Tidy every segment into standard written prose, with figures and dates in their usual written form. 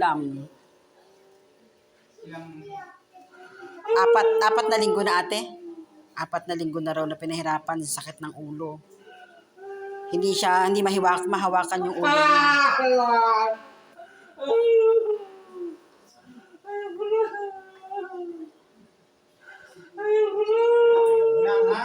ulam. Ilang... Apat na linggo na ate. 4 na linggo na raw na pinahirapan sa sakit ng ulo. Hindi mahawakan yung ulo niya. Lang, ha?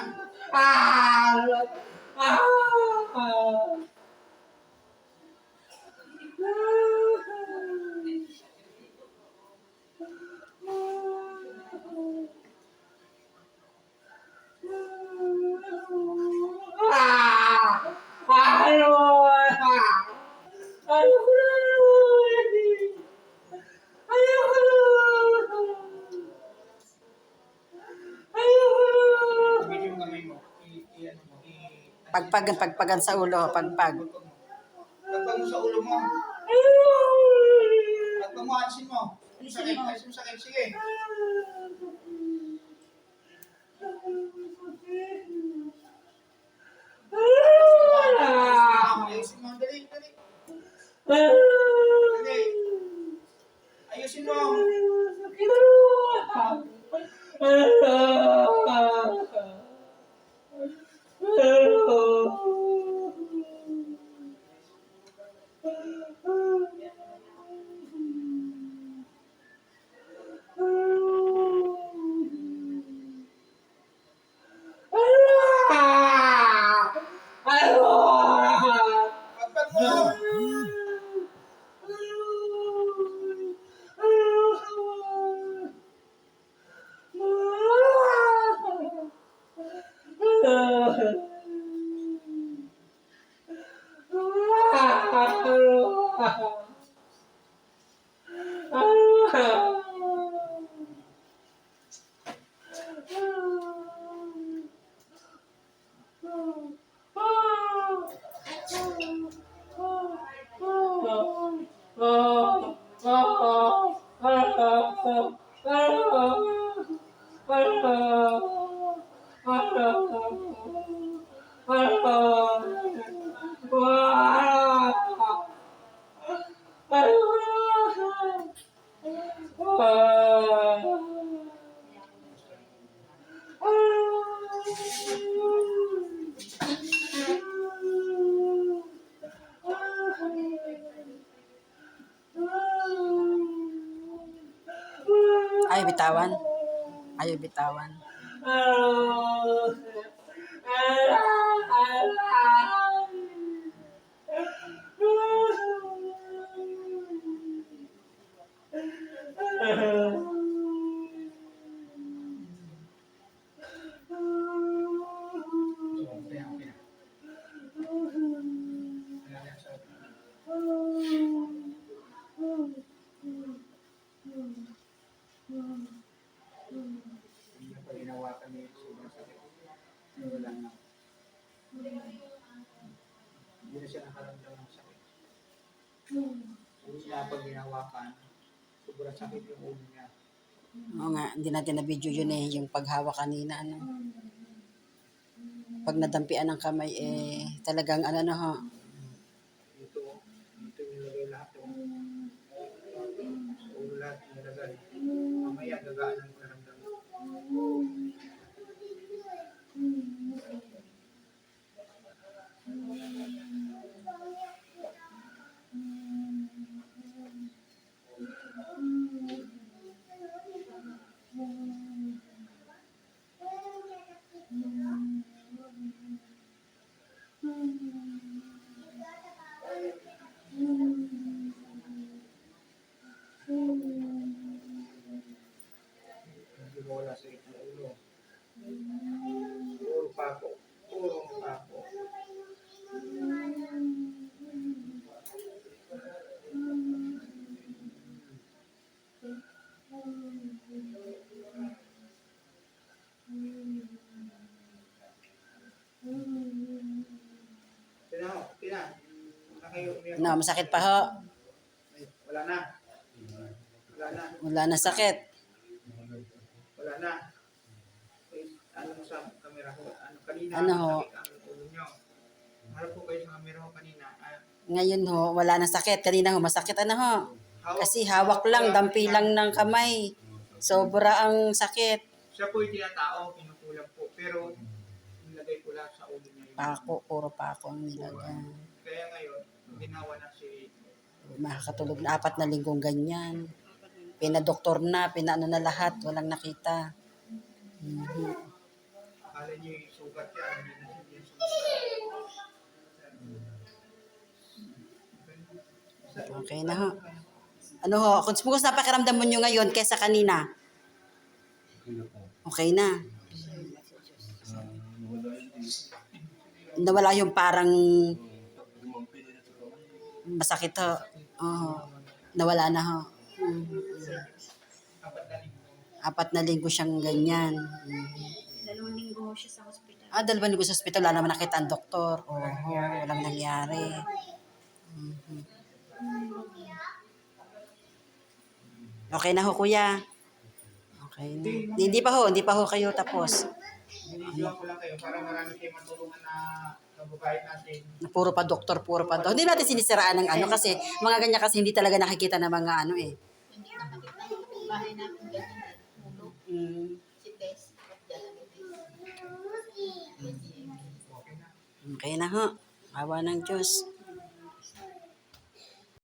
Gamitin yung kamay mo. I-ano mo. Pagpagan sa ulo, pagpag. Pagpag mo sa ulo mo. Pagpag mo, alisin mo. Sakit, alisin mo sakit. Sige. Ayusin mo. Dali. Dali. Ayusin mo. Pagpag mo. Ayaw bitawan. Ayaw bitawan. Pag hinawakan niya, sobrang sakit. Wala na. Hindi na siya nakaramdam ng sakit. Kaya pag hinawakan, sobrang sakit yung ulo niya. Oo nga, hindi natin na-video yun eh, yung paghawak kanina, ano. Pag nadampian ng kamay, talagang ano ho. Dito nilagay lahat yung sa ulo lahat nilagay. Mamaya gagaan ang karamdam. Hindi mo wala sa itong ulo. Puro pako. Pina. No, masakit pa ho. Wala na. Wala na sakit. Wala na. Ano mo sa camera ko? Kanina Ano ho? sakit ang ulo nyo. Harap po kayo sa camera ko kanina. Ngayon ho, wala na sakit. Kanina ho, masakit ano ho. Kasi hawak lang, dampi lang ng kamay. Sobra ang sakit. Siya po yung tinatao, kinukulang po. Pero, nilagay ko lahat sa ulo niya. Pako, puro pako ang nilagay. Kaya ngayon, ginawa na si Makakatulog na 4 na linggong ganyan. Pinadoktor na, pinaano na lahat, walang nakita. Akala niyo yung sugat niya, hindi na siya yung sugat. Okay na ho. Ano ho, kung sa pakiramdam mo nyo ngayon kesa kanina? Okay na. Nawala yung parang masakit ho. Oo. Nawala na ho. 4 na linggo siyang ganyan. 2 linggo ho siya sa hospital. 2 linggo sa ospital, wala naman nakita ang doktor. Oo, walang nangyari. Okay na ho, kuya. Okay na. Hindi pa ho kayo tapos. Binidyoan ko lang kayo para marami kayo matulungan na kabubayan natin. Puro pa doktor. Hindi natin sinisiraan ng ano kasi mga ganyan kasi hindi talaga nakikita ng mga ano eh. Hindi na makita yung bahay namin ganyan eh. Tulog. Si Tess. Okay na ho. Awa ng Diyos.